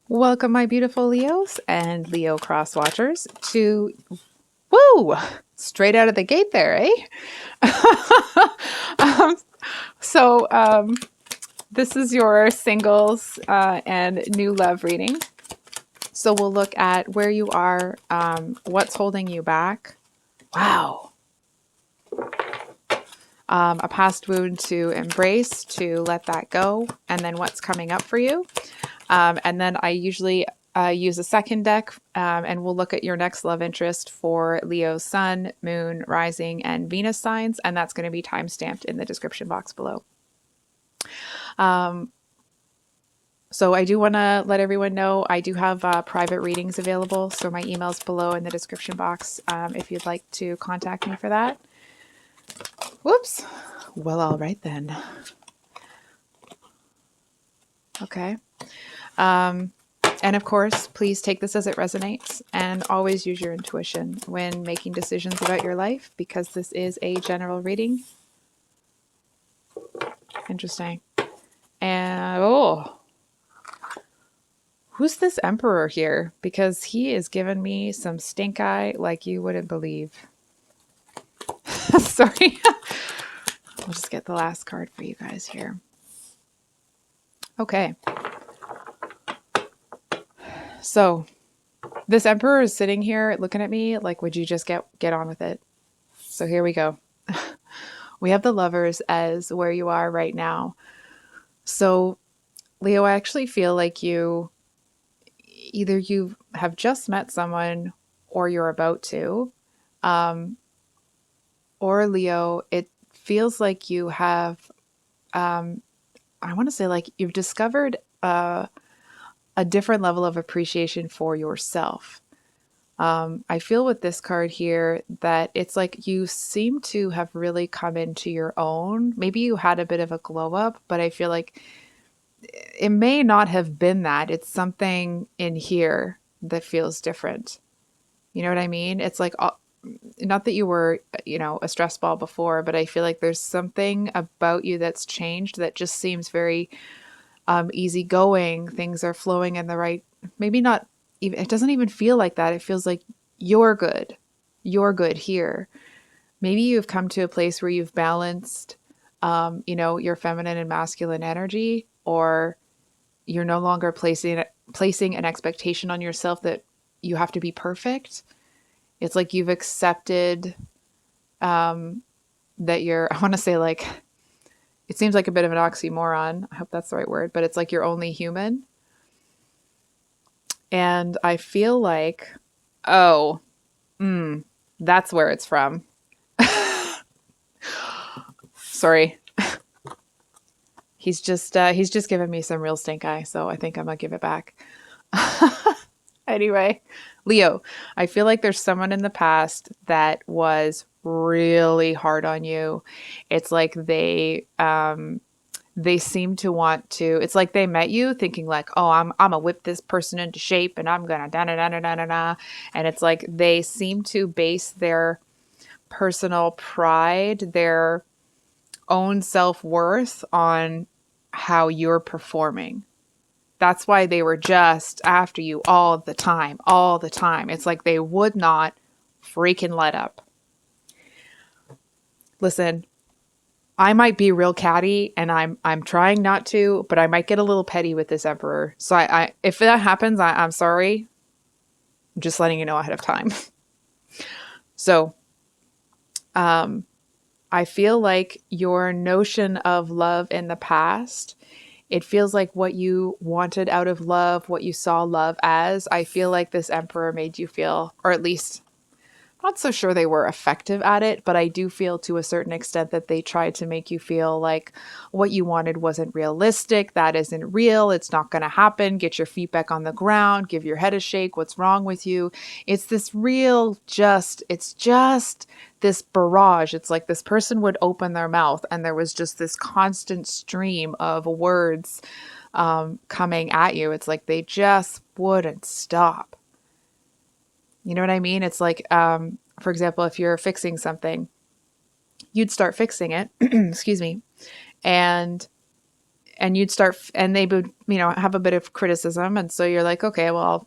Welcome, my beautiful Leos and Leo cross watchers, to woo straight out of the gate there, eh? um, so this is your singles and new love reading. So we'll look at where you are, what's holding you back. Wow. A past wound to embrace, to let that go, and then what's coming up for you. And then I usually use a second deck, and we'll look at your next love interest for Leo's Sun, Moon, Rising, and Venus signs, and that's going to be time-stamped in the description box below. So I do want to let everyone know I do have private readings available, so my email's below in the description box if you'd like to contact me for that. Whoops. Well, all right then. Okay. And of course, please take this as it resonates and always use your intuition when making decisions about your life, because this is a general reading. Interesting. And oh, who's this emperor here? Because he is giving me some stink eye like you wouldn't believe. Sorry. I'll just get the last card for you guys here. Okay. So this emperor is sitting here looking at me like, would you just get on with it? So here we go. We have the Lovers as where you are right now. So Leo, I actually feel like either you have just met someone or you're about to, or Leo, it feels like you have, I want to say like you've discovered a different level of appreciation for yourself. I feel with this card here that it's like you seem to have really come into your own. Maybe you had a bit of a glow up, but I feel like it may not have been that. It's something in here that feels different. You know what I mean? It's like, not that you were, a stress ball before, but I feel like there's something about you that's changed that just seems very easygoing. Things are flowing in the right, maybe not even, it doesn't even feel like that. It feels like you're good. You're good here. Maybe you've come to a place where you've balanced, your feminine and masculine energy, or you're no longer placing an expectation on yourself that you have to be perfect. It's like you've accepted that you're, I want to say like, it seems like a bit of an oxymoron. I hope that's the right word, but it's like you're only human. And I feel like, that's where it's from. Sorry. He's just giving me some real stink eye, so I think I'm gonna give it back. Anyway, Leo, I feel like there's someone in the past that was really hard on you. It's like they seem to want to, it's like they met you thinking like, oh, I'm gonna whip this person into shape and I'm gonna da da da da da da da. And it's like they seem to base their personal pride, their own self-worth on how you're performing. That's why they were just after you all the time, all the time. It's like they would not freaking let up. Listen, I might be real catty, and I'm trying not to, but I might get a little petty with this emperor. So I if that happens, I'm sorry. I'm just letting you know ahead of time. So, I feel like your notion of love in the past, it feels like what you wanted out of love, what you saw love as. I feel like this emperor made you feel, or at least not so sure they were effective at it, but I do feel to a certain extent that they tried to make you feel like what you wanted wasn't realistic. That isn't real. It's not going to happen. Get your feet back on the ground. Give your head a shake. What's wrong with you? It's this real, it's just this barrage. It's like this person would open their mouth and there was just this constant stream of words coming at you. It's like they just wouldn't stop. You know what I mean? It's like, for example, if you're fixing something, you'd start fixing it, excuse me, and and you'd start, and they would, have a bit of criticism. And so you're like, okay, well,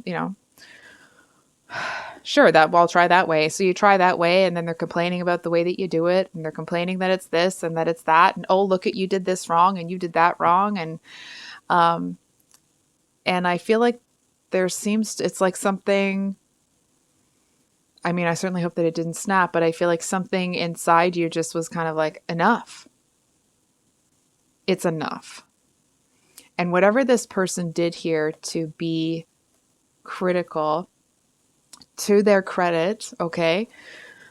sure, that, well, I'll try that way. So you try that way, and then they're complaining about the way that you do it, and they're complaining that it's this and that it's that, and oh, look at, you did this wrong and you did that wrong. And I feel like it's like something, I mean, I certainly hope that it didn't snap, but I feel like something inside you just was kind of like, enough. It's enough. And whatever this person did here to be critical, to their credit, okay,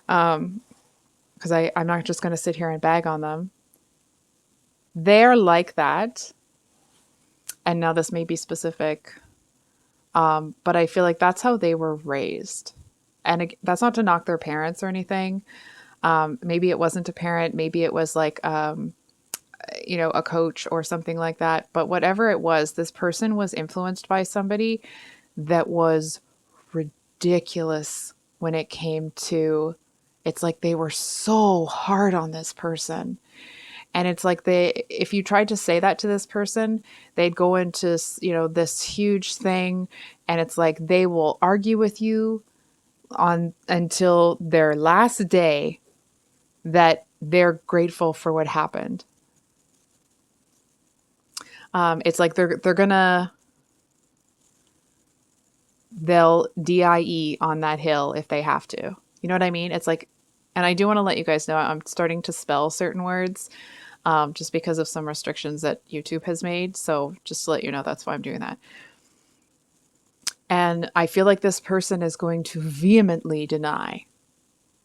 because I'm not just going to sit here and bag on them. They're like that. And now this may be specific, but I feel like that's how they were raised. And that's not to knock their parents or anything. Maybe it wasn't a parent. Maybe it was like, a coach or something like that. But whatever it was, this person was influenced by somebody that was ridiculous when it came to, it's like they were so hard on this person. And it's like if you tried to say that to this person, they'd go into, this huge thing. And it's like they will argue with you until their last day that they're grateful for what happened. It's like they'll DIE on that hill if they have to. You know what I mean? It's like, and I do want to let you guys know I'm starting to spell certain words, just because of some restrictions that YouTube has made. So just to let you know, that's why I'm doing that. And I feel like this person is going to vehemently deny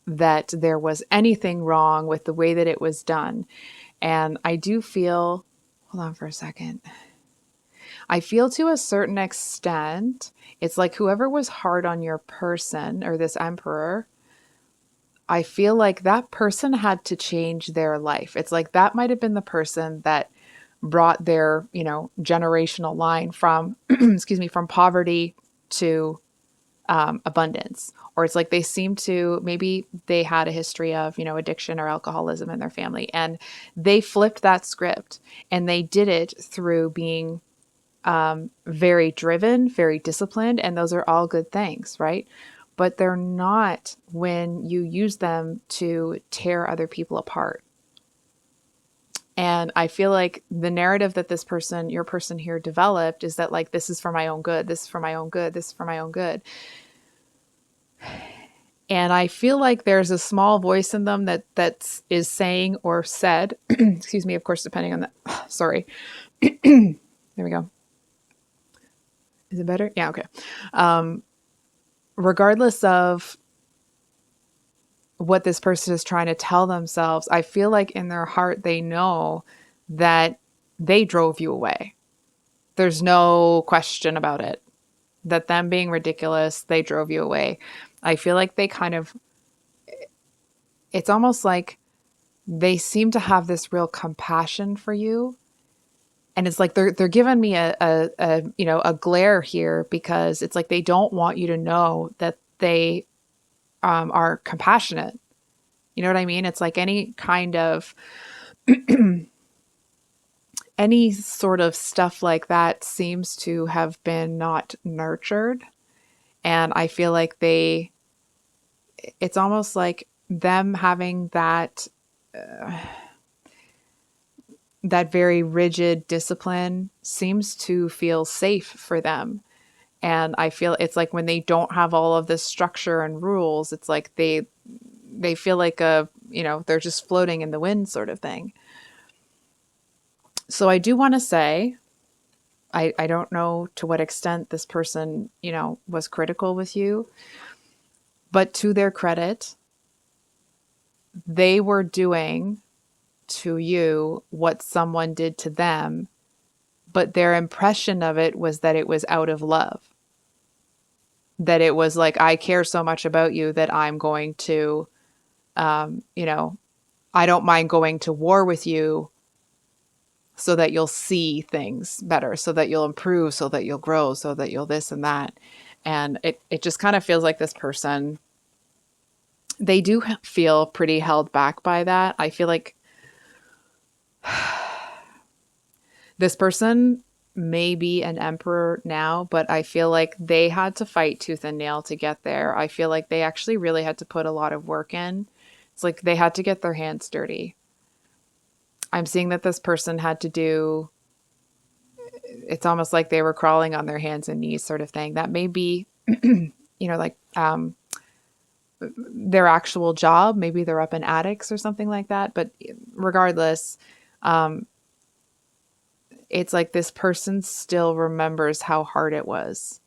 that there was anything wrong with the way that it was done. And I do feel, hold on for a second. I feel to a certain extent, it's like whoever was hard on your person or this emperor, I feel like that person had to change their life. It's like that might have been the person that brought their, generational line from, excuse me, from poverty to abundance. Or it's like they seem to, maybe they had a history of, addiction or alcoholism in their family. And they flipped that script, and they did it through being very driven, very disciplined. And those are all good things, right? But they're not when you use them to tear other people apart. And I feel like the narrative that this person, your person here, developed is that, like, this is for my own good, this is for my own good, this is for my own good. And I feel like there's a small voice in them that is saying or said, excuse me, of course, depending on the, sorry. There we go. Is it better? Yeah, okay. Regardless of what this person is trying to tell themselves, I feel like in their heart, they know that they drove you away. There's no question about it. That them being ridiculous, they drove you away. I feel like they kind of, it's almost like they seem to have this real compassion for you. And it's like they're giving me a glare here, because it's like they don't want you to know that they are compassionate. You know what I mean? It's like any kind of any sort of stuff like that seems to have been not nurtured. And I feel like it's almost like them having that very rigid discipline seems to feel safe for them. And I feel it's like when they don't have all of this structure and rules, it's like they feel like they're just floating in the wind sort of thing. So I do want to say, I don't know to what extent this person, was critical with you, but to their credit, they were doing to you what someone did to them, but their impression of it was that it was out of love. That it was like, I care so much about you that I'm going to, I don't mind going to war with you so that you'll see things better, so that you'll improve, so that you'll grow, so that you'll this and that. And it just kind of feels like this person, they do feel pretty held back by that. I feel like This person may be an emperor now, but I feel like they had to fight tooth and nail to get there. I feel like they actually really had to put a lot of work in. It's like they had to get their hands dirty. I'm seeing that this person had to do, it's almost like they were crawling on their hands and knees sort of thing. That may be, like their actual job. Maybe they're up in attics or something like that. But regardless, it's like this person still remembers how hard it was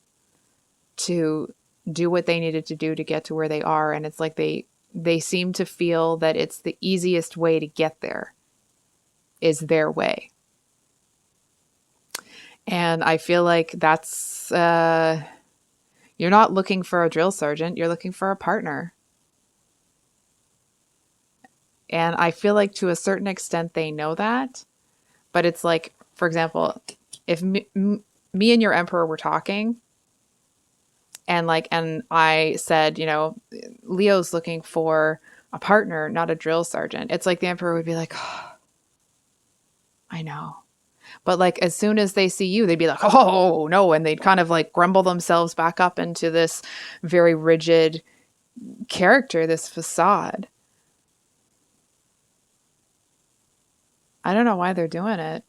to do what they needed to do to get to where they are. And it's like they seem to feel that it's the easiest way to get there is their way. And I feel like that's, you're not looking for a drill sergeant, you're looking for a partner. And I feel like to a certain extent they know that, but it's like, for example, if me and your emperor were talking and I said, Leo's looking for a partner, not a drill sergeant. It's like the emperor would be like, oh, I know. But like, as soon as they see you, they'd be like, oh no. And they'd kind of like grumble themselves back up into this very rigid character, this facade. I don't know why they're doing it.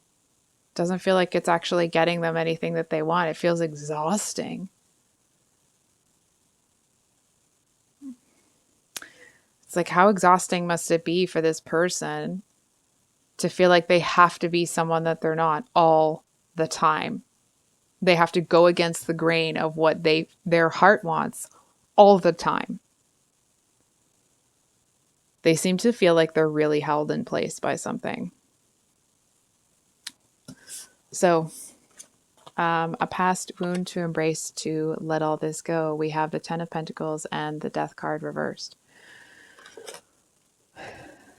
Doesn't feel like it's actually getting them anything that they want. It feels exhausting. It's like, how exhausting must it be for this person to feel like they have to be someone that they're not all the time? They have to go against the grain of what their heart wants all the time. They seem to feel like they're really held in place by something. So, a past wound to embrace, to let all this go. We have the Ten of Pentacles and the Death card reversed.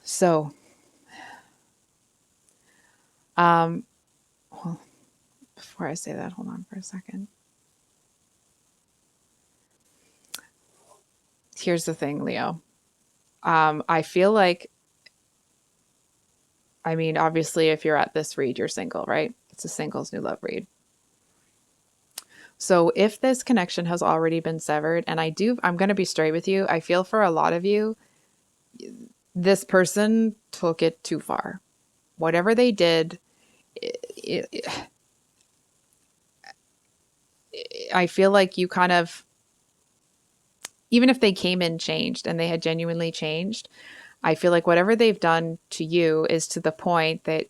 So, well, before I say that, hold on for a second. Here's the thing, Leo. I feel like, obviously, if you're at this read, you're single, right? It's a singles new love read. So if this connection has already been severed, and I'm going to be straight with you. I feel for a lot of you, this person took it too far. Whatever they did, I feel like you kind of, even if they came in changed and they had genuinely changed, I feel like whatever they've done to you is to the point that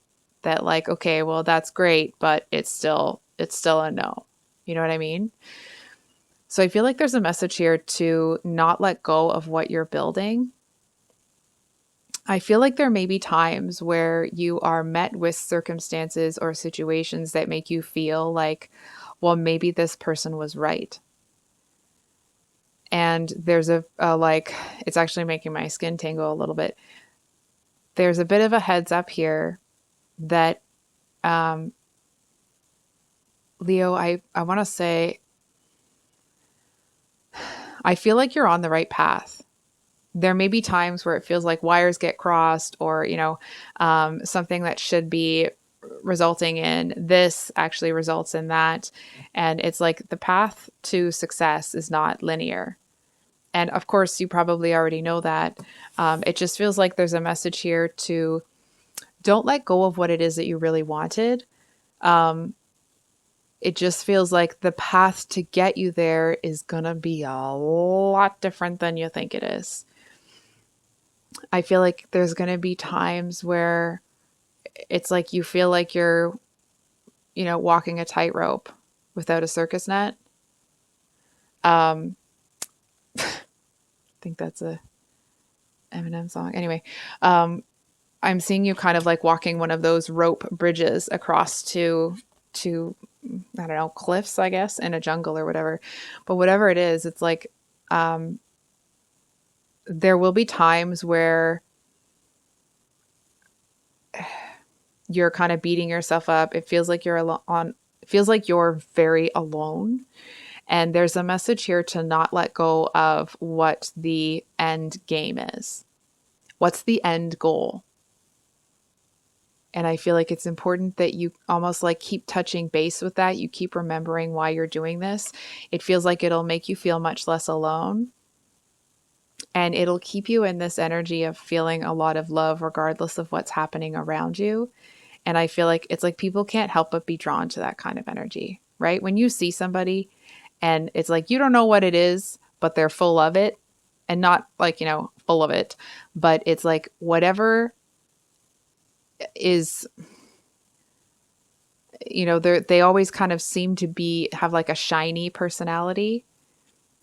like, okay, well, that's great, but it's still a no. You know what I mean? So I feel like there's a message here to not let go of what you're building. I feel like there may be times where you are met with circumstances or situations that make you feel like, well, maybe this person was right. And there's a like, it's actually making my skin tingle a little bit. There's a bit of a heads up here that, Leo, I want to say, I feel like you're on the right path. There may be times where it feels like wires get crossed, or, something that should be resulting in this actually results in that. And it's like the path to success is not linear. And of course, you probably already know that. It just feels like there's a message here to don't let go of what it is that you really wanted. It just feels like the path to get you there is going to be a lot different than you think it is. I feel like there's going to be times where it's like you feel like you're, walking a tightrope without a circus net. I think that's a Eminem song. Anyway, I'm seeing you kind of like walking one of those rope bridges across to I don't know, cliffs, I guess, in a jungle or whatever. But whatever it is, it's like there will be times where you're kind of beating yourself up. It feels like you're very alone. And there's a message here to not let go of what the end game is. What's the end goal? And I feel like it's important that you almost like keep touching base with that. You keep remembering why you're doing this. It feels like it'll make you feel much less alone. And it'll keep you in this energy of feeling a lot of love regardless of what's happening around you. And I feel like it's like people can't help but be drawn to that kind of energy, right? When you see somebody and it's like you don't know what it is, but they're full of it, and not like, full of it, but it's like whatever is, they always kind of seem to have like a shiny personality.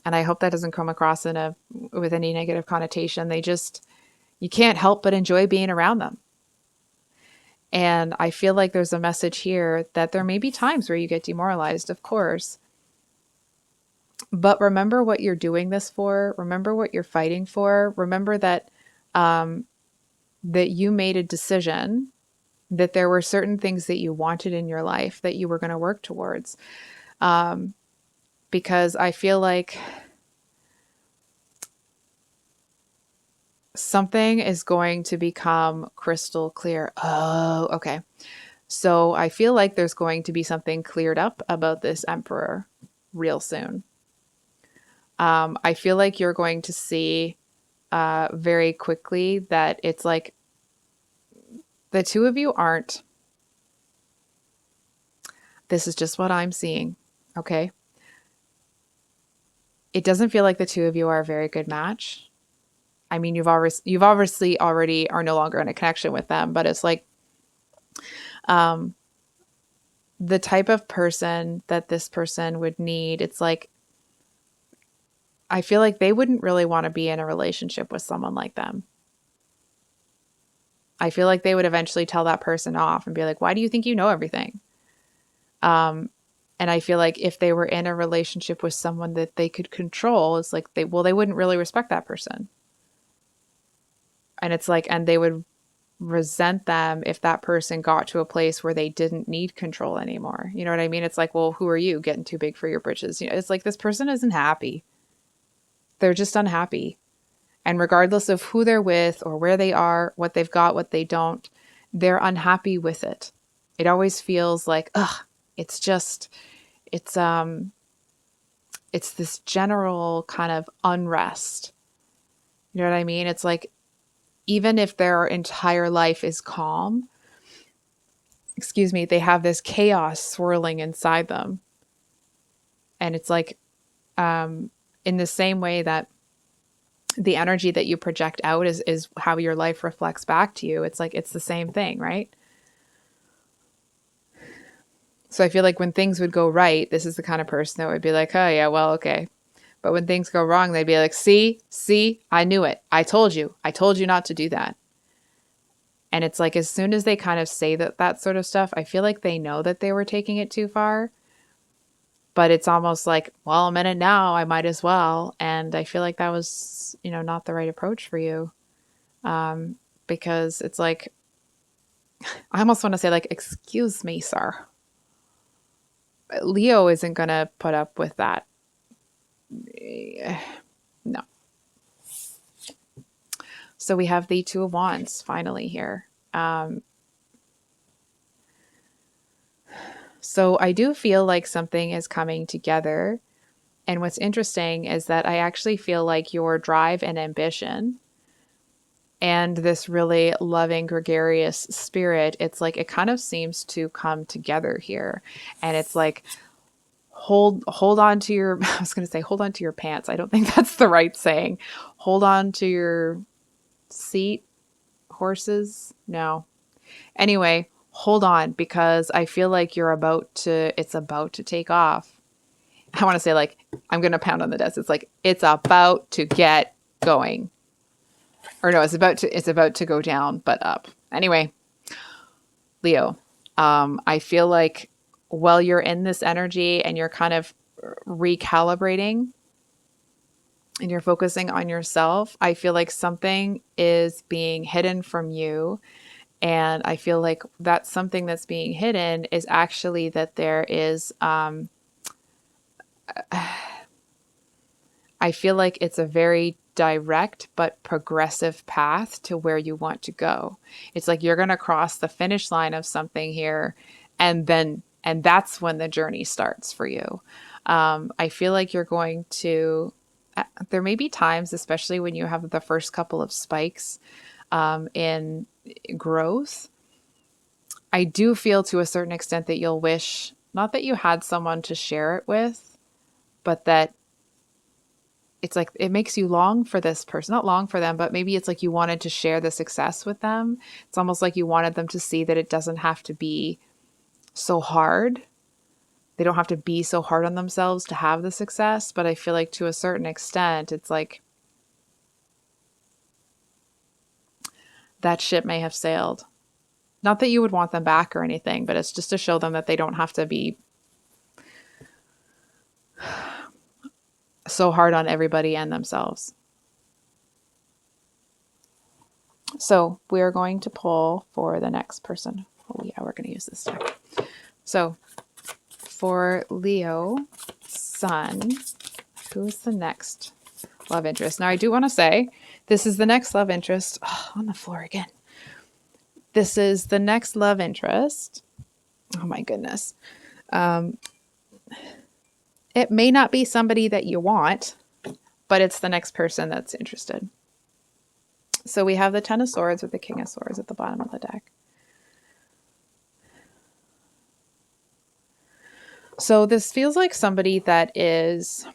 And I hope that doesn't come across with any negative connotation. You can't help but enjoy being around them. And I feel like there's a message here that there may be times where you get demoralized, of course. But remember what you're doing this for. Remember what you're fighting for. Remember that that you made a decision, that there were certain things that you wanted in your life that you were going to work towards. Because I feel like something is going to become crystal clear. Oh, okay. So I feel like there's going to be something cleared up about this emperor real soon. I feel like you're going to see very quickly that it's like the two of you aren't. This is just what I'm seeing. Okay. It doesn't feel like the two of you are a very good match. I mean, you've obviously already are no longer in a connection with them, but it's like the type of person that this person would need. It's like, I feel like they wouldn't really want to be in a relationship with someone like them. I feel like they would eventually tell that person off and be like, why do you think you know everything? And I feel like if they were in a relationship with someone that they could control, it's like they wouldn't really respect that person. And it's like, and they would resent them if that person got to a place where they didn't need control anymore. You know what I mean? It's like, well, who are you getting too big for your britches? It's like this person isn't happy. They're just unhappy. And regardless of who they're with or where they are, what they've got, what they don't, they're unhappy with it. It always feels like, it's this general kind of unrest. You know what I mean? It's like, even if their entire life is calm, they have this chaos swirling inside them. And it's like, in the same way that the energy that you project out is how your life reflects back to you. It's like, it's the same thing, right? So I feel like when things would go right, this is the kind of person that would be like, oh yeah, well, okay. But when things go wrong, they'd be like, see, I knew it. I told you not to do that. And it's like, as soon as they kind of say that sort of stuff, I feel like they know that they were taking it too far. But it's almost like, well, I'm in it now, I might as well. And I feel like that was, not the right approach for you. Because it's like, I almost want to say like, excuse me, sir. Leo isn't going to put up with that. No. So we have the Two of Wands finally here. So I do feel like something is coming together. And what's interesting is that I actually feel like your drive and ambition and this really loving, gregarious spirit, it's like it kind of seems to come together here. And it's like, hold on to your, I was going to say, hold on to your pants. I don't think that's the right saying. Hold on to your seat, horses. No. Anyway, hold on, because I feel like it's about to take off. I want to say like, I'm going to pound on the desk. It's like, it's about to get going. Or no, it's about to go down, but up. Anyway, Leo, I feel like while you're in this energy and you're kind of recalibrating and you're focusing on yourself, I feel like something is being hidden from you. And I feel like that something that's being hidden is actually that there is, I feel like it's a very direct but progressive path to where you want to go. It's like you're going to cross the finish line of something here, and that's when the journey starts for you. I feel like you're going to, there may be times, especially when you have the first couple of spikes in growth. I do feel to a certain extent that you'll wish, not that you had someone to share it with, but that it's like it makes you long for this person, not long for them, but maybe it's like you wanted to share the success with them. It's almost like you wanted them to see that it doesn't have to be so hard. They don't have to be so hard on themselves to have the success. But I feel like to a certain extent, it's like that ship may have sailed. Not that you would want them back or anything, but it's just to show them that they don't have to be so hard on everybody and themselves. So we're going to pull for the next person. Oh yeah, we're going to use this deck. So for Leo, Sun, who's the next love interest? Now I do want to say, this is the next love interest. Oh, on the floor again. This is the next love interest. Oh my goodness. It may not be somebody that you want, but it's the next person that's interested. So we have the Ten of Swords with the King of Swords at the bottom of the deck. So this feels like somebody that is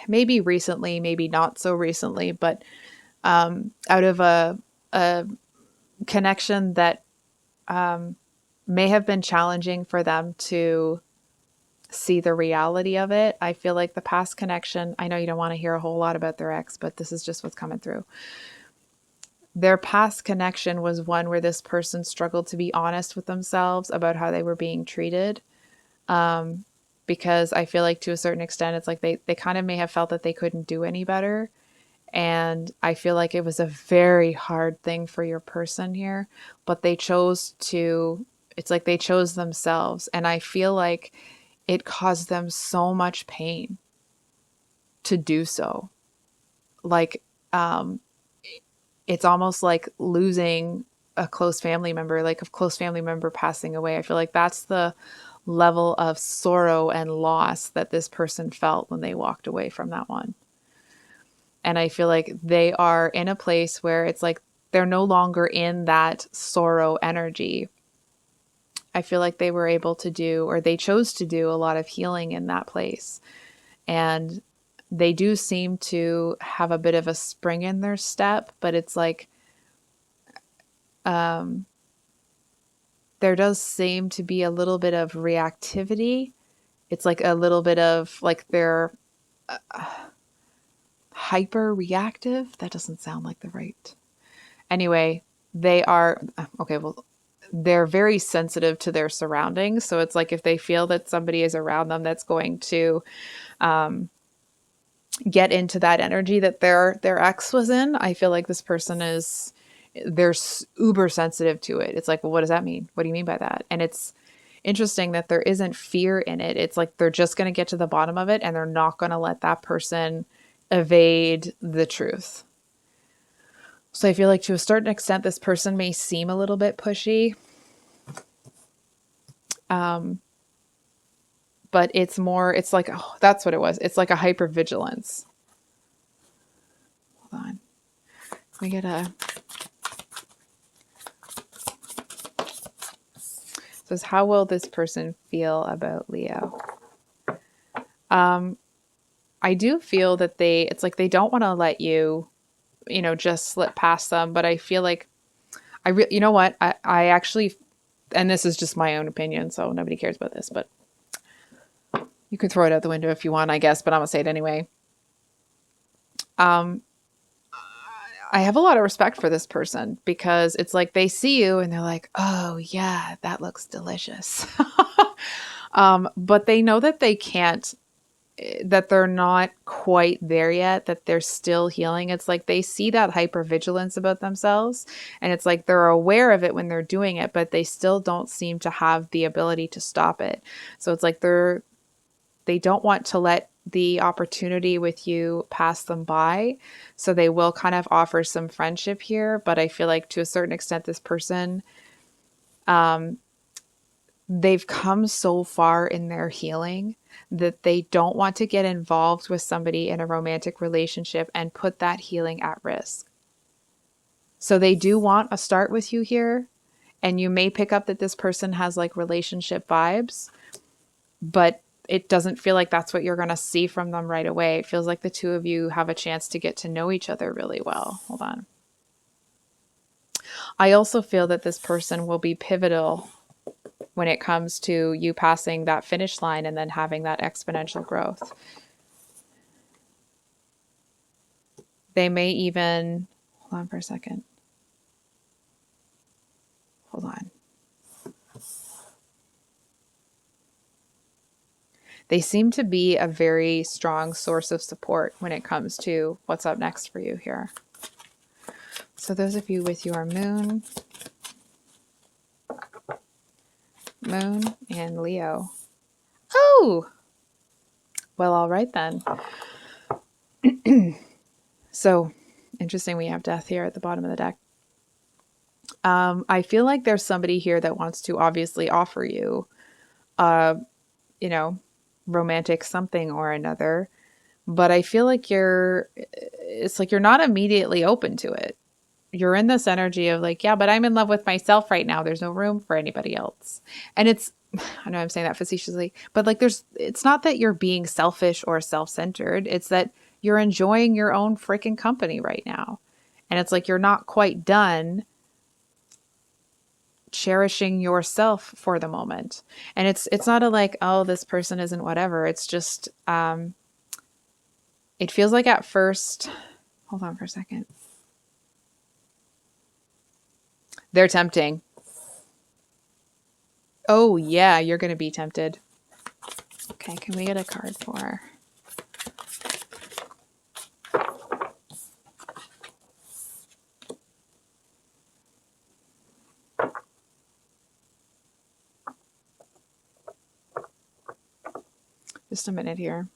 maybe recently, maybe not so recently, but out of a connection that may have been challenging for them to see the reality of it. I feel like the past connection, I know you don't want to hear a whole lot about their ex, but this is just what's coming through. Their past connection was one where this person struggled to be honest with themselves about how they were being treated. Because I feel like to a certain extent, it's like they kind of may have felt that they couldn't do any better. And I feel like it was a very hard thing for your person here, but they chose to, it's like they chose themselves. And I feel like it caused them so much pain to do so. Like, it's almost like losing a close family member, like a close family member passing away. I feel like that's the level of sorrow and loss that this person felt when they walked away from that one. And I feel like they are in a place where it's like they're no longer in that sorrow energy. I feel like they were able to do, or they chose to do, a lot of healing in that place. And they do seem to have a bit of a spring in their step, but it's like, there does seem to be a little bit of reactivity. It's like a little bit of like they're hyper reactive. That doesn't sound like the right. Anyway, they are, okay, well, they're very sensitive to their surroundings. So it's like if they feel that somebody is around them that's going to get into that energy that their ex was in, I feel like this person is, they're uber sensitive to it. It's like, well, what does that mean? What do you mean by that? And it's interesting that there isn't fear in it. It's like they're just going to get to the bottom of it, and they're not going to let that person evade the truth. So I feel like to a certain extent, this person may seem a little bit pushy. But it's more, it's like, oh, that's what it was. It's like a hypervigilance. Hold on. We get a, says, how will this person feel about Leo? I do feel that it's like they don't want to let you, just slip past them. But I feel like you know what? I actually, and this is just my own opinion, so nobody cares about this, but you can throw it out the window if you want, I guess, but I'm going to say it anyway. I have a lot of respect for this person because it's like they see you and they're like, oh yeah, that looks delicious. But they know that they can't, that they're not quite there yet, that they're still healing. It's like they see that hypervigilance about themselves, and it's like they're aware of it when they're doing it, but they still don't seem to have the ability to stop it. So it's like they don't want to let the opportunity with you pass them by. So they will kind of offer some friendship here, but I feel like to a certain extent, this person, they've come so far in their healing that they don't want to get involved with somebody in a romantic relationship and put that healing at risk. So they do want a start with you here. And you may pick up that this person has like relationship vibes, but it doesn't feel like that's what you're going to see from them right away. It feels like the two of you have a chance to get to know each other really well. Hold on. I also feel that this person will be pivotal when it comes to you passing that finish line and then having that exponential growth. They may even, hold on for a second. Hold on. They seem to be a very strong source of support when it comes to what's up next for you here. So those of you with your moon and Leo. Oh, well, all right then. So interesting. We have death here at the bottom of the deck. I feel like there's somebody here that wants to obviously offer you, romantic something or another, but I feel like it's like you're not immediately open to it. You're in this energy of like, yeah, but I'm in love with myself right now. There's no room for anybody else. And I know I'm saying that facetiously, but like it's not that you're being selfish or self-centered. It's that you're enjoying your own freaking company right now. And it's like you're not quite done cherishing yourself for the moment. And it's not a like, oh, this person isn't whatever. It's just it feels like at first, hold on for a second. They're tempting. Oh yeah, you're going to be tempted. Okay, can we get a card for? Just a minute here.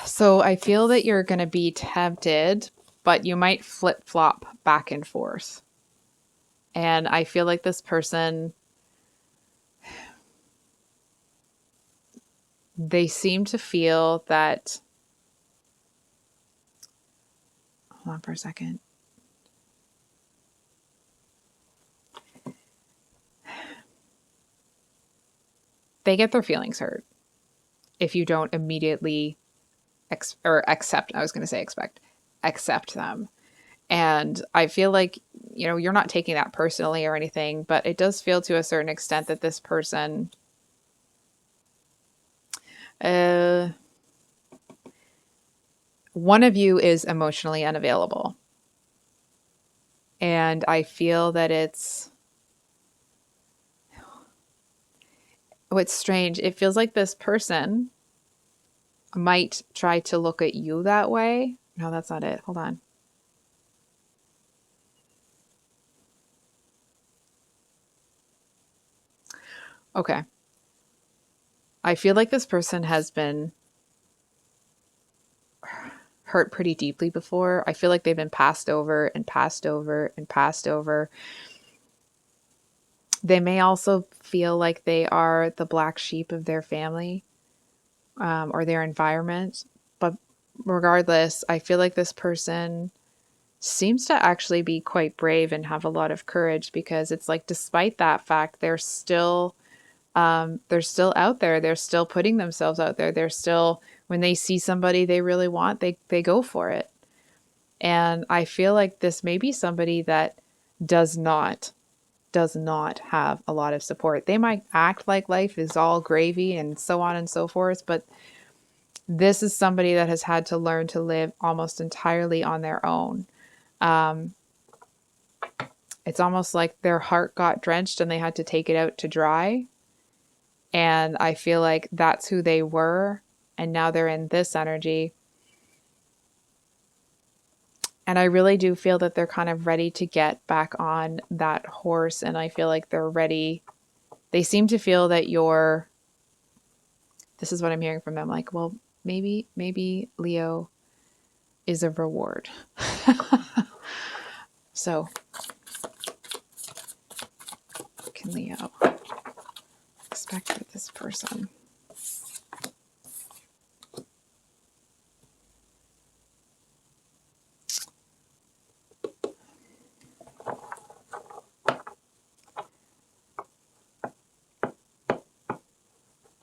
So I feel that you're going to be tempted, but you might flip-flop back and forth. And I feel like this person, they seem to feel that, hold on for a second. They get their feelings hurt if you don't immediately accept them. And I feel like, you're not taking that personally or anything, but it does feel to a certain extent that this person, one of you is emotionally unavailable. And I feel that it's strange. It feels like this person might try to look at you that way. No, that's not it. Hold on. Okay. I feel like this person has been hurt pretty deeply before. I feel like they've been passed over and passed over and passed over. They may also feel like they are the black sheep of their family, or their environment. But regardless, I feel like this person seems to actually be quite brave and have a lot of courage, because it's like, despite that fact, they're still out there. They're still putting themselves out there. They're still, when they see somebody they really want, they go for it. And I feel like this may be somebody that does not have a lot of support. They might act like life is all gravy and so on and so forth, but this is somebody that has had to learn to live almost entirely on their own. It's almost like their heart got drenched and they had to take it out to dry. And I feel like that's who they were. And now they're in this energy. And I really do feel that they're kind of ready to get back on that horse. And I feel like they're ready. They seem to feel that this is what I'm hearing from them. Like, well, maybe Leo is a reward. So, can Leo expect for this person?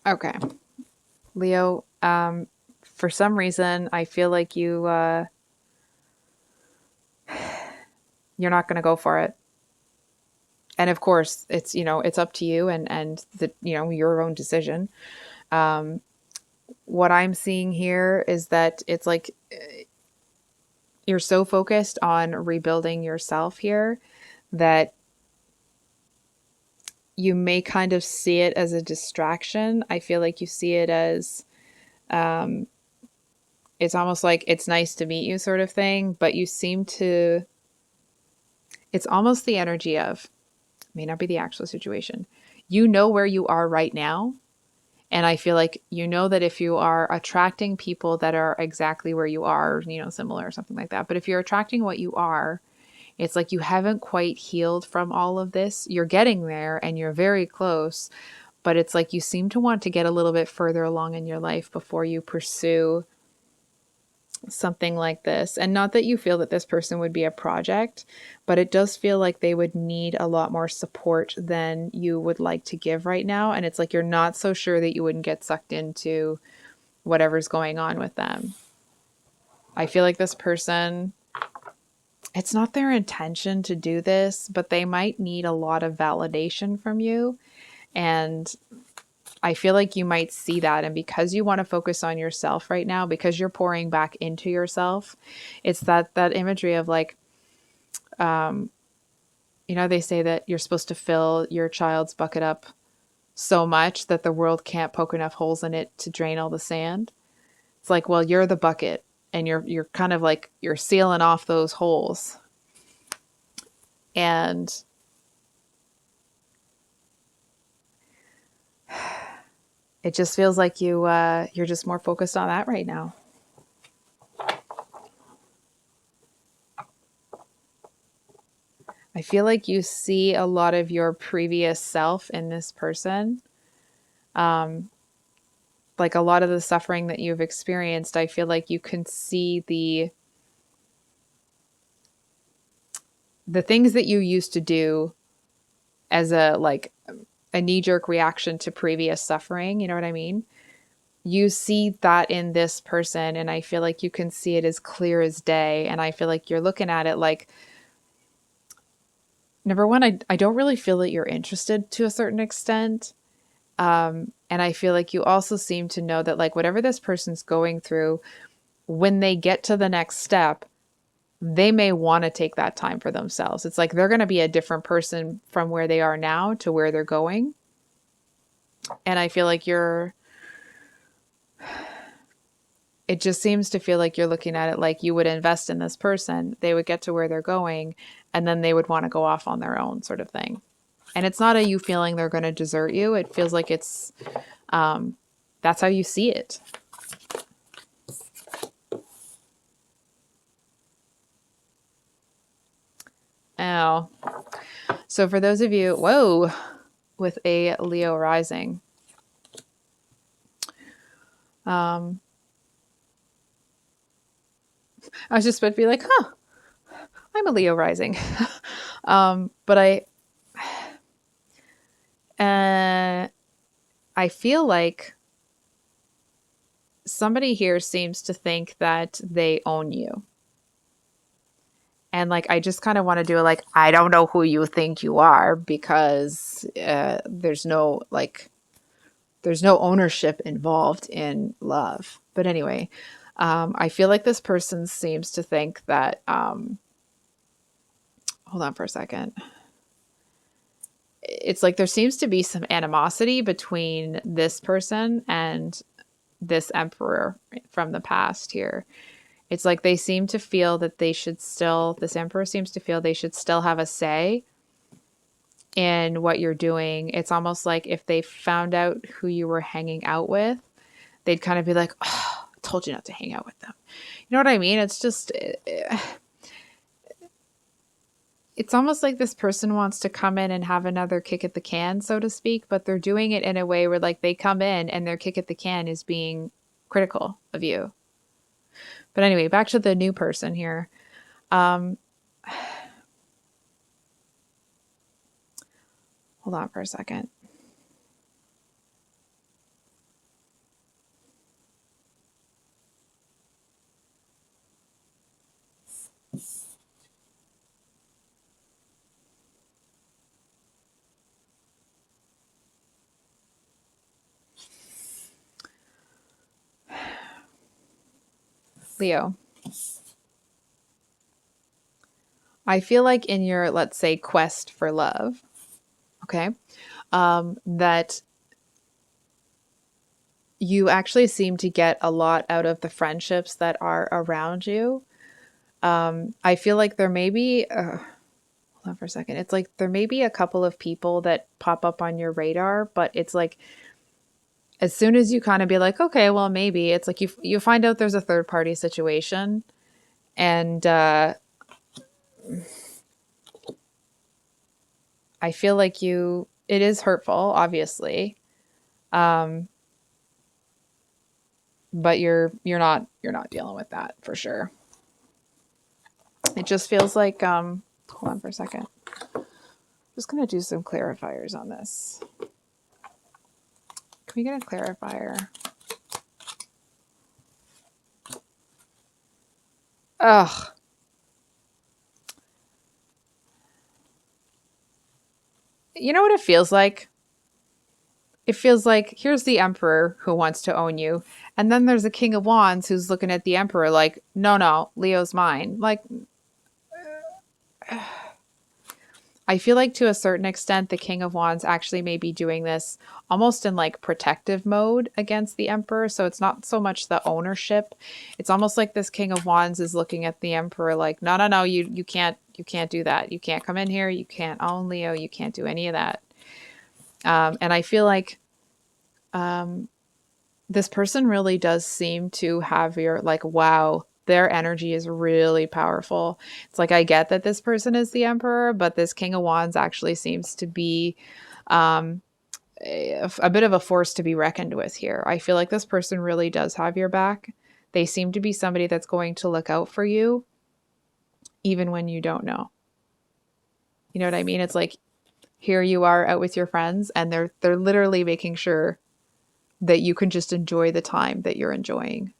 Okay. Leo, for some reason, I feel like you're not going to go for it. And of course, it's, it's up to you and your own decision. What I'm seeing here is that it's like you're so focused on rebuilding yourself here that you may kind of see it as a distraction. I feel like you see it as it's almost like it's nice to meet you sort of thing, but you seem to, it's almost the energy of, may not be the actual situation. You know where you are right now. And I feel like you know that if you are attracting people that are exactly where you are, similar or something like that. But if you're attracting what you are, it's like you haven't quite healed from all of this. You're getting there and you're very close, but it's like you seem to want to get a little bit further along in your life before you pursue something like this. And not that you feel that this person would be a project, but it does feel like they would need a lot more support than you would like to give right now. And it's like you're not so sure that you wouldn't get sucked into whatever's going on with them. I feel like this person, it's not their intention to do this, but they might need a lot of validation from you. And I feel like you might see that. And because you want to focus on yourself right now, because you're pouring back into yourself, it's that imagery of like, they say that you're supposed to fill your child's bucket up so much that the world can't poke enough holes in it to drain all the sand. It's like, well, you're the bucket and you're kind of like, you're sealing off those holes. And it just feels like you're just more focused on that right now. I feel like you see a lot of your previous self in this person. Like a lot of the suffering that you've experienced, I feel like you can see the things that you used to do as a knee-jerk reaction to previous suffering. You know what I mean? You see that in this person, and I feel like you can see it as clear as day. And I feel like you're looking at it like, number one, I don't really feel that you're interested to a certain extent. And I feel like you also seem to know that like whatever this person's going through, when they get to the next step, they may want to take that time for themselves. It's like they're going to be a different person from where they are now to where they're going. And I feel like it just seems to feel like you're looking at it like you would invest in this person, they would get to where they're going, and then they would want to go off on their own sort of thing. And it's not a you feeling they're going to desert you. It feels like it's, that's how you see it. Oh, so for those of you, with a Leo rising, I was just about to be like, I'm a Leo rising. But I feel like somebody here seems to think that they own you. And like, I just kind of want to do it like, I don't know who you think you are, because there's no ownership involved in love. But anyway, I feel like this person seems to think that, hold on for a second. it's like there seems to be some animosity between this person and this emperor from the past here. It's like they seem to feel that they should still, this emperor seems to feel they should still have a say in what you're doing. It's almost like if they found out who you were hanging out with, they'd kind of be like, oh, I told you not to hang out with them. You know what I mean? It's just, it's almost like this person wants to come in and have another kick at the can, so to speak, but they're doing it in a way where like they come in and their kick at the can is being critical of you. But anyway, back to the new person here. Hold on for a second. Leo, I feel like in your, let's say, quest for love, okay, that you actually seem to get a lot out of the friendships that are around you. I feel like there may be, hold on for a second. It's like there may be a couple of people that pop up on your radar, but it's like as soon as you kind of be like, okay, well, maybe, it's like you find out there's a third party situation, and I feel like it is hurtful, obviously, but you're not dealing with that for sure. It just feels like hold on for a second. I'm just gonna do some clarifiers on this. Can we get a clarifier? Ugh. You know what it feels like? It feels like here's the emperor who wants to own you, and then there's the king of wands who's looking at the emperor like, no, Leo's mine. Like, I feel like to a certain extent, the king of wands actually may be doing this almost in like protective mode against the emperor. So it's not so much the ownership. It's almost like this king of wands is looking at the emperor like, no, you can't do that. You can't come in here. You can't own Leo. You can't do any of that. And I feel like this person really does seem to have your like, wow, their energy is really powerful. It's like, I get that this person is the emperor, but this king of wands actually seems to be a bit of a force to be reckoned with here. I feel like this person really does have your back. They seem to be somebody that's going to look out for you even when you don't know. You know what I mean? It's like here you are out with your friends and they're literally making sure that you can just enjoy the time that you're enjoying.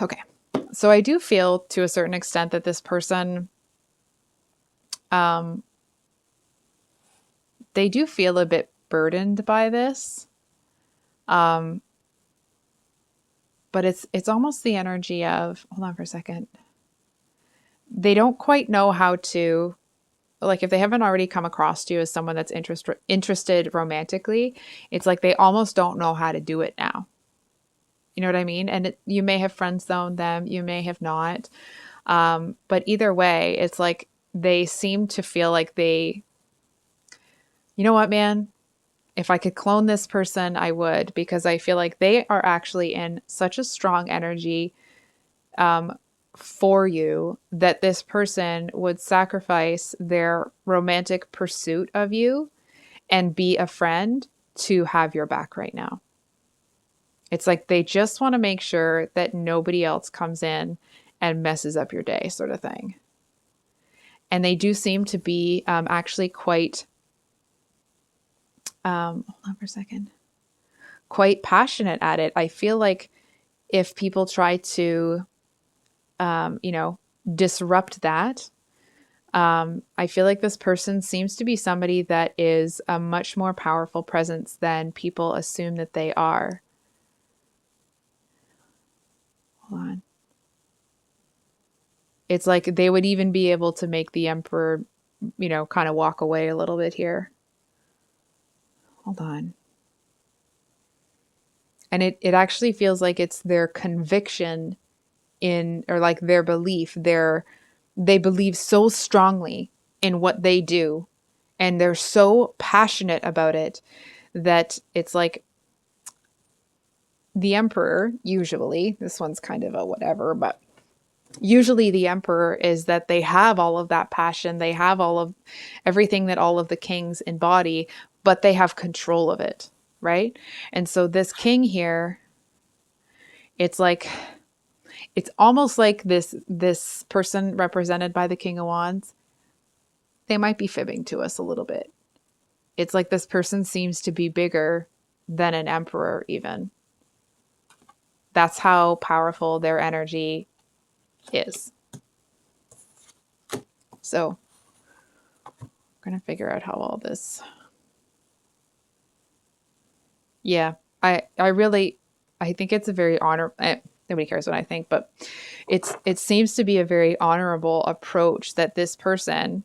Okay. So I do feel to a certain extent that this person, they do feel a bit burdened by this. But it's almost the energy of, hold on for a second. They don't quite know how to, like if they haven't already come across you as someone that's interested romantically, it's like they almost don't know how to do it now. You know what I mean? And you may have friend zoned them, you may have not. But either way, it's like they seem to feel like you know what, man? If I could clone this person, I would, because I feel like they are actually in such a strong energy for you that this person would sacrifice their romantic pursuit of you and be a friend to have your back right now. It's like they just want to make sure that nobody else comes in and messes up your day, sort of thing. And they do seem to be actually quite, hold on for a second, quite passionate at it. I feel like if people try to, disrupt that, I feel like this person seems to be somebody that is a much more powerful presence than people assume that they are. Hold on. It's like they would even be able to make the emperor, kind of walk away a little bit here. Hold on. And it actually feels like it's their conviction in, or like their belief, they believe so strongly in what they do, and they're so passionate about it that it's like the emperor, usually, this one's kind of a whatever, but usually the emperor is that they have all of that passion, they have all of everything that all of the kings embody, but they have control of it, right? And so this king here, it's like, it's almost like this person represented by the King of Wands, they might be fibbing to us a little bit. It's like this person seems to be bigger than an emperor even. That's how powerful their energy is. So I'm going to figure out how all this. Yeah, I think it's a very nobody cares what I think, but it seems to be a very honorable approach that this person,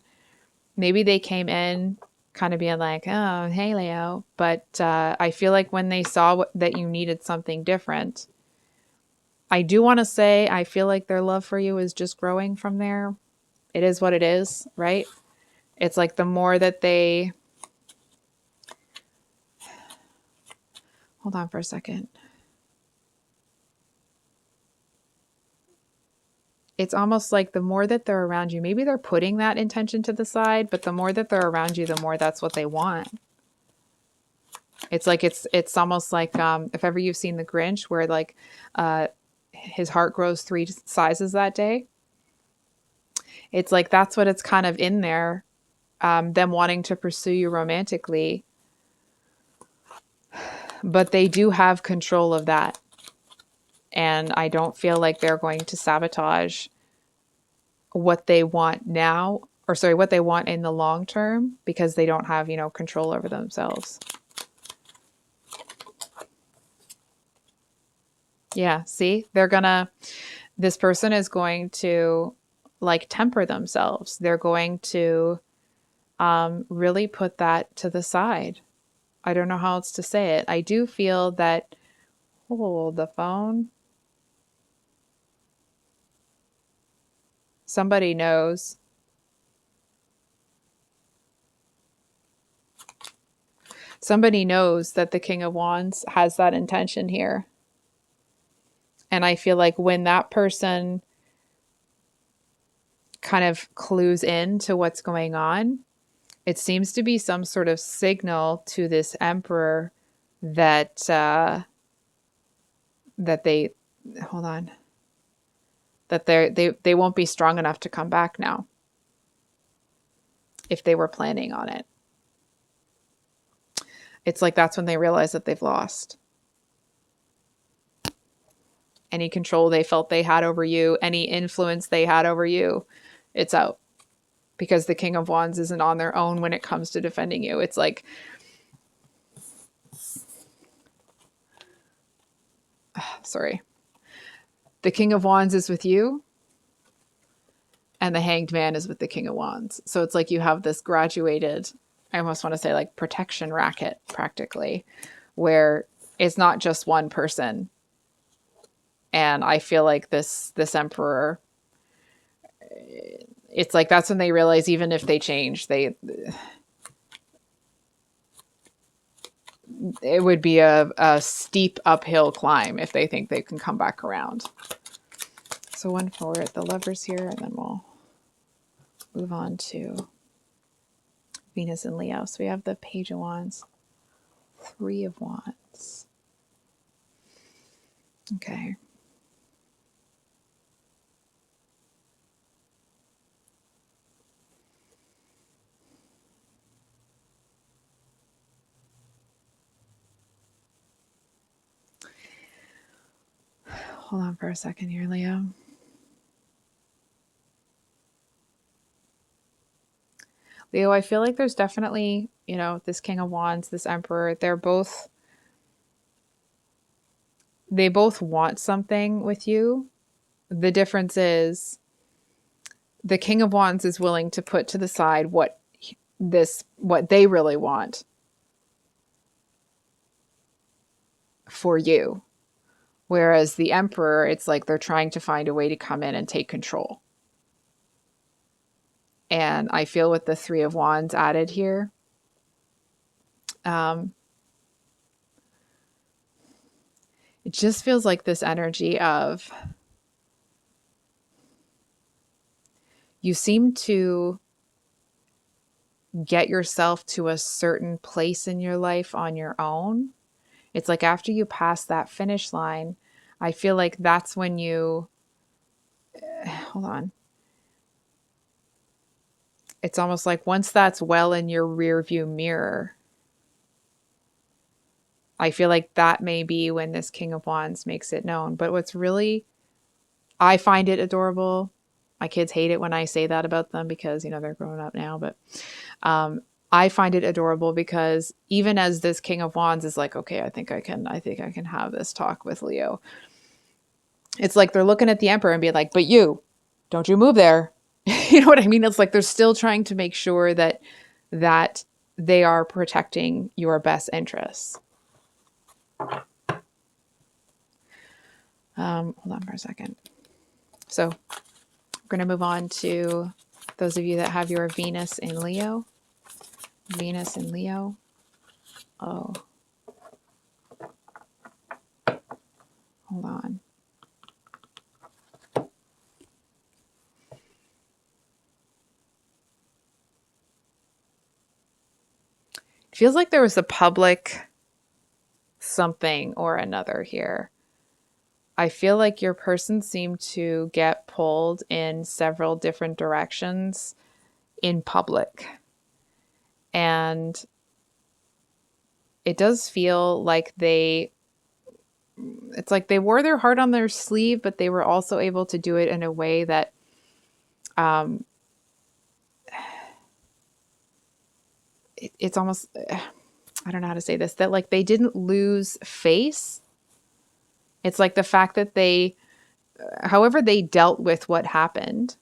maybe they came in kind of being like, oh, hey, Leo. But I feel like when they saw that you needed something different, I do want to say, I feel like their love for you is just growing from there. It is what it is, right? It's like the more that they... Hold on for a second. It's almost like the more that they're around you, maybe they're putting that intention to the side, but the more that they're around you, the more that's what they want. It's like it's almost like if ever you've seen The Grinch, where like his heart grows 3 sizes that day. It's like that's what it's kind of in there, them wanting to pursue you romantically, but they do have control of that, and I don't feel like they're going to sabotage what they want now, or sorry, what they want in the long term, because they don't have, control over themselves. Yeah, see, this person is going to like temper themselves. They're going to really put that to the side. I don't know how else to say it. I do feel that, oh, the phone. Somebody knows. Somebody knows that the King of Wands has that intention here. And I feel like when that person kind of clues in to what's going on, it seems to be some sort of signal to this emperor that that they hold on, that they won't be strong enough to come back now if they were planning on it. It's like that's when they realize that they've lost any control they felt they had over you, any influence they had over you. It's out, because the King of Wands isn't on their own when it comes to defending you. It's like, sorry, the King of Wands is with you, and the Hanged Man is with the King of Wands. So it's like you have this graduated, I almost want to say like protection racket, practically, where it's not just one person. And I feel like this emperor, it's like that's when they realize even if they change, it would be a steep uphill climb if they think they can come back around. So one for the Lovers here, and then we'll move on to Venus and Leo. So we have the Page of Wands, 3 of Wands. Okay. Hold on for a second here, Leo. Leo, I feel like there's definitely, you know, this King of Wands, this Emperor, they both want something with you. The difference is the King of Wands is willing to put to the side what they really want for you. Whereas the Emperor, it's like they're trying to find a way to come in and take control. And I feel with the Three of Wands added here, it just feels like this energy of you seem to get yourself to a certain place in your life on your own. It's like after you pass that finish line, I feel like that's when you, hold on. It's almost like once that's well in your rear view mirror, I feel like that may be when this King of Wands makes it known. But what's really, I find it adorable. My kids hate it when I say that about them because, you know, they're growing up now. But I find it adorable because even as this King of Wands is like, okay, I think I can have this talk with Leo. It's like they're looking at the Emperor and being like, but you, don't you move there. You know what I mean? It's like they're still trying to make sure that they are protecting your best interests. Hold on for a second. So we're going to move on to those of you that have your Venus in Leo. Venus in Leo. Oh. Hold on. It feels like there was a public something or another here. I feel like your person seemed to get pulled in several different directions in public. And it does feel like it's like they wore their heart on their sleeve, but they were also able to do it in a way that, it's almost, I don't know how to say this, that like they didn't lose face. It's like the fact that however they dealt with what happened,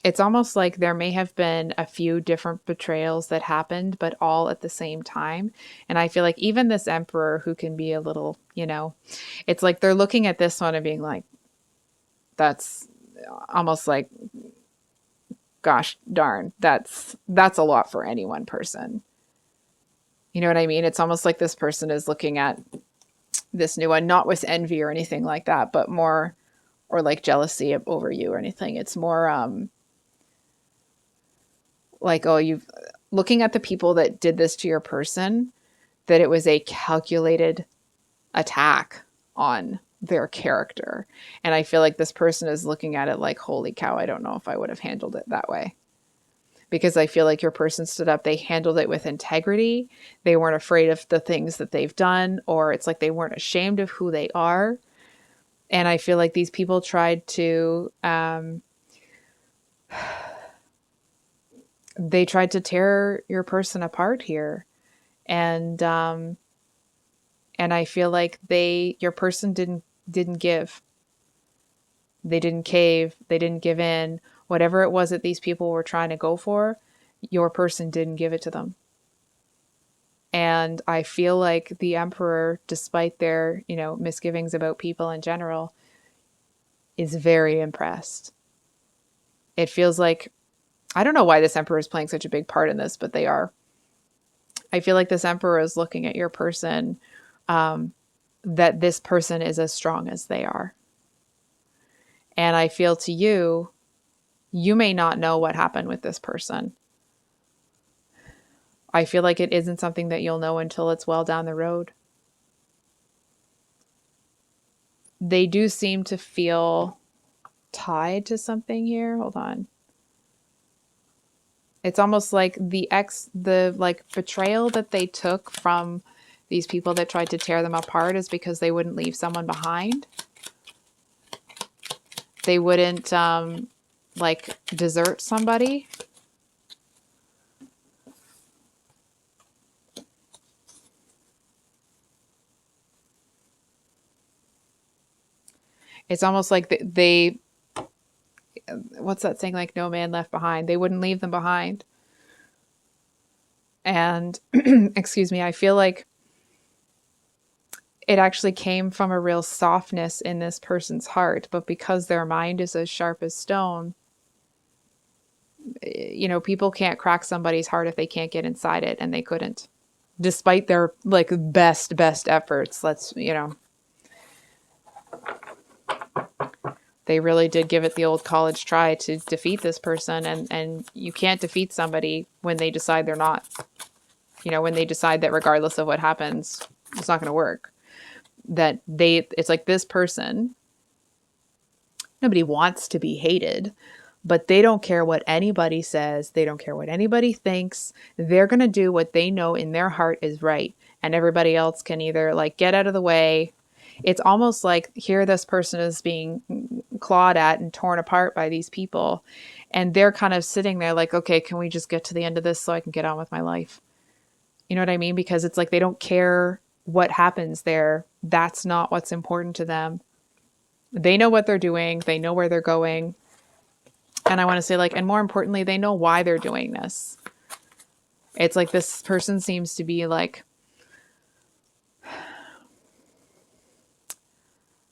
it's almost like there may have been a few different betrayals that happened, but all at the same time. And I feel like even this Emperor who can be a little, you know, it's like they're looking at this one and being like, that's almost like, gosh darn, that's a lot for any one person. You know what I mean? It's almost like this person is looking at this new one, not with envy or anything like that, but more, or like jealousy over you or anything. It's more like, oh, you've looking at the people that did this to your person, that it was a calculated attack on their character. And I feel like this person is looking at it like, holy cow, I don't know if I would have handled it that way. Because I feel like your person stood up, they handled it with integrity. They weren't afraid of the things that they've done, or it's like they weren't ashamed of who they are. And I feel like these people tried to, they tried to tear your person apart here. And I feel like your person didn't give. They didn't cave. They didn't give in. Whatever it was that these people were trying to go for, your person didn't give it to them. And I feel like the Emperor, despite their, you know, misgivings about people in general, is very impressed. It feels like, I don't know why this Emperor is playing such a big part in this, but they are. I feel like this Emperor is looking at your person, that this person is as strong as they are. And I feel to you, you may not know what happened with this person. I feel like it isn't something that you'll know until it's well down the road. They do seem to feel tied to something here. Hold on. It's almost like the like betrayal that they took from these people that tried to tear them apart is because they wouldn't leave someone behind. They wouldn't like desert somebody. It's almost like they what's that saying, like no man left behind? They wouldn't leave them behind. And excuse me, I feel like it actually came from a real softness in this person's heart, but because their mind is as sharp as stone, you know, people can't crack somebody's heart if they can't get inside it, and they couldn't, despite their like best efforts. Let's, you know, they really did give it the old college try to defeat this person, and you can't defeat somebody when they decide they're not, you know, when they decide that regardless of what happens, it's not going to work. That it's like this person, nobody wants to be hated, but they don't care what anybody says. They don't care what anybody thinks. They're going to do what they know in their heart is right. And everybody else can either like get out of the way. It's almost like here this person is being clawed at and torn apart by these people. And they're kind of sitting there like, okay, can we just get to the end of this so I can get on with my life? You know what I mean? Because it's like they don't care what happens there. That's not what's important to them. They know what they're doing. They know where they're going. And I want to say, like, and more importantly, they know why they're doing this. It's like this person seems to be like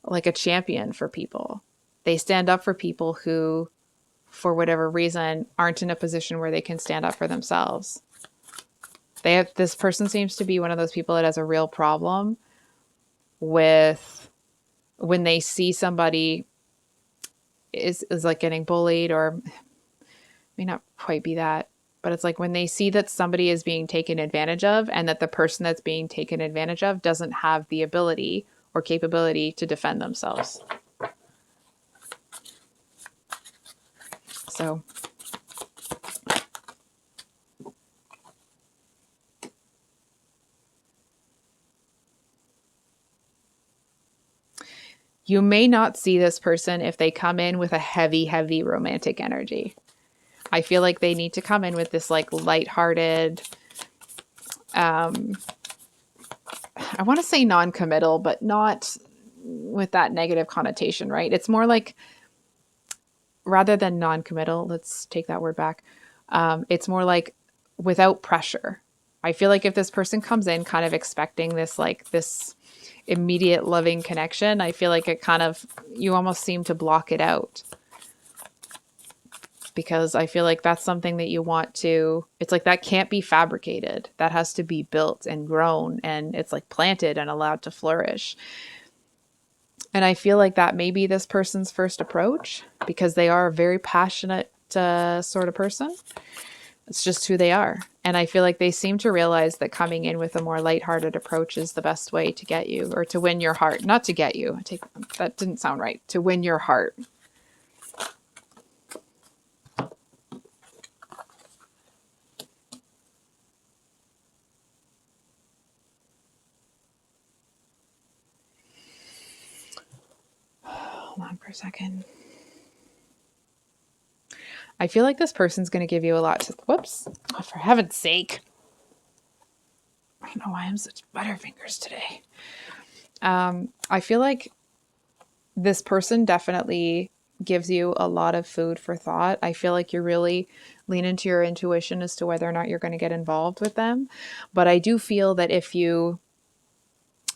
a champion for people. They stand up for people who, for whatever reason, aren't in a position where they can stand up for themselves. This person seems to be one of those people that has a real problem with when they see somebody is like getting bullied, or may not quite be that, but it's like when they see that somebody is being taken advantage of and that the person that's being taken advantage of doesn't have the ability or capability to defend themselves. So you may not see this person if they come in with a heavy romantic energy. I feel like they need to come in with this like lighthearted, I want to say non-committal, but not with that negative connotation, right? It's more like, rather than non-committal, let's take that word back. It's more like without pressure. I feel like if this person comes in kind of expecting this, like this immediate loving connection, I feel like it kind of, you almost seem to block it out. Because I feel like that's something that you want to, it's like that can't be fabricated. That has to be built and grown, and it's like planted and allowed to flourish. And I feel like that may be this person's first approach, because they are a very passionate sort of person. It's just who they are. And I feel like they seem to realize that coming in with a more lighthearted approach is the best way to get you, or to win your heart. Not to get you. That didn't sound right. To win your heart. Hold on for a second. I feel like this person's going to give you a lot to, whoops, oh, for heaven's sake. I don't know why I'm such butterfingers today. I feel like this person definitely gives you a lot of food for thought. I feel like you really lean into your intuition as to whether or not you're going to get involved with them. But I do feel that if you,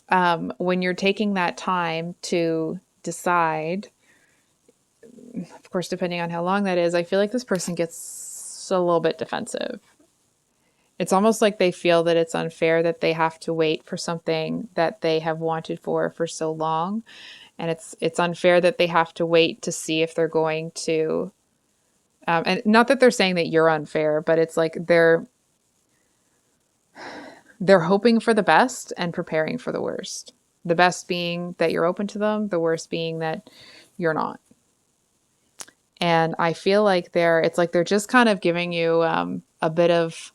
when you're taking that time to decide, of course, depending on how long that is, I feel like this person gets a little bit defensive. It's almost like they feel that it's unfair that they have to wait for something that they have wanted for so long. And it's unfair that they have to wait to see if they're going to, and not that they're saying that you're unfair, but it's like they're hoping for the best and preparing for the worst. The best being that you're open to them, the worst being that you're not. And I feel like it's like they're just kind of giving you a bit of,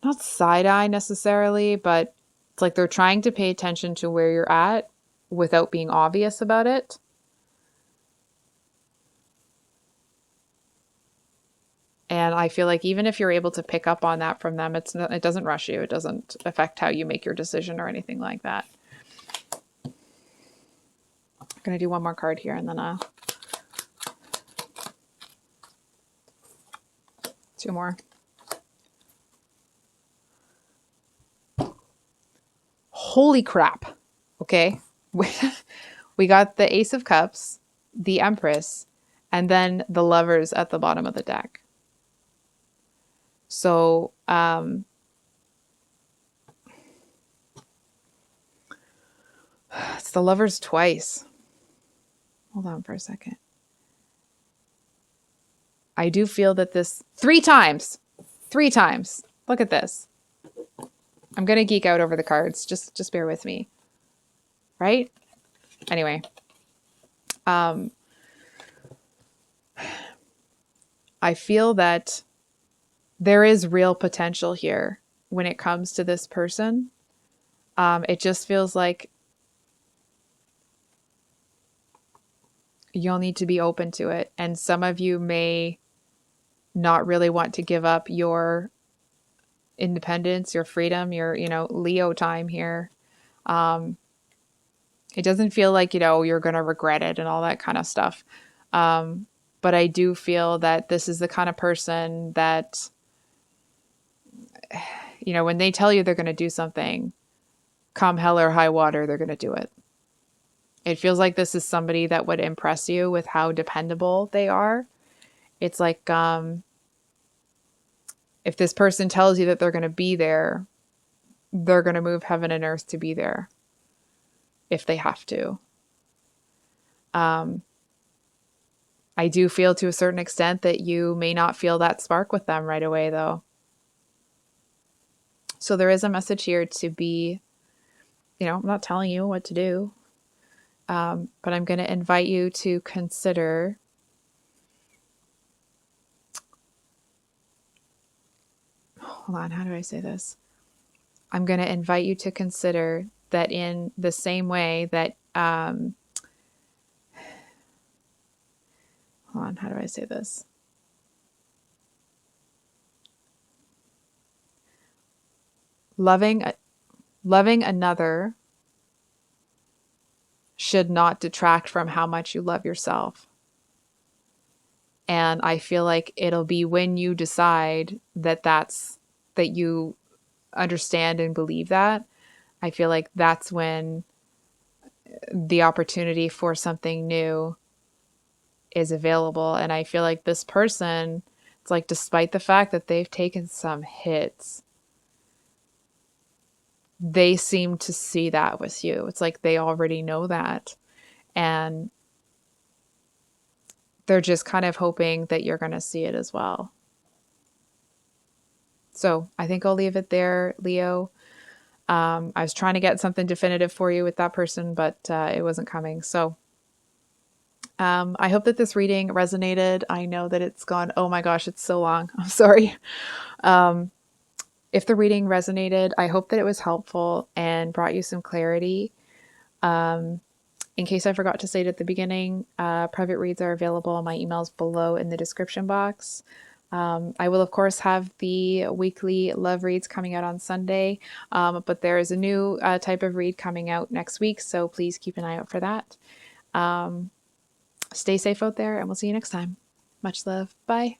not side eye necessarily, but it's like they're trying to pay attention to where you're at without being obvious about it. And I feel like even if you're able to pick up on that from them, it doesn't rush you. It doesn't affect how you make your decision or anything like that. going to do one more card here and then two more. Holy crap. Okay. We got the Ace of Cups, the Empress, and then the Lovers at the bottom of the deck. So, it's the Lovers twice. Hold on for a second. I do feel that this 3 times. 3 times. Look at this. I'm going to geek out over the cards. Just bear with me. Right? Anyway. I feel that there is real potential here when it comes to this person. It just feels like you'll need to be open to it. And some of you may not really want to give up your independence, your freedom, your, Leo time here. It doesn't feel like, you're going to regret it and all that kind of stuff. But I do feel that this is the kind of person that, when they tell you they're going to do something, come hell or high water, they're going to do it. It feels like this is somebody that would impress you with how dependable they are. It's like, if this person tells you that they're going to be there, they're going to move heaven and earth to be there if they have to. I do feel to a certain extent that you may not feel that spark with them right away, though. So there is a message here to be, I'm not telling you what to do, but I'm going to invite you to consider hold on, how do I say this? I'm going to invite you to consider that in the same way that, hold on, how do I say this? Loving another should not detract from how much you love yourself. And I feel like it'll be when you decide that you understand and believe that, I feel like that's when the opportunity for something new is available. And I feel like this person, it's like, despite the fact that they've taken some hits, they seem to see that with you. It's like they already know that. And they're just kind of hoping that you're going to see it as well. So I think I'll leave it there, Leo. I was trying to get something definitive for you with that person, but it wasn't coming. So I hope that this reading resonated. I know that it's gone, oh my gosh, it's so long. I'm sorry. If the reading resonated, I hope that it was helpful and brought you some clarity. In case I forgot to say it at the beginning, private reads are available on my emails below in the description box. I will, of course, have the weekly love reads coming out on Sunday, but there is a new type of read coming out next week, so please keep an eye out for that. Stay safe out there, and we'll see you next time. Much love. Bye.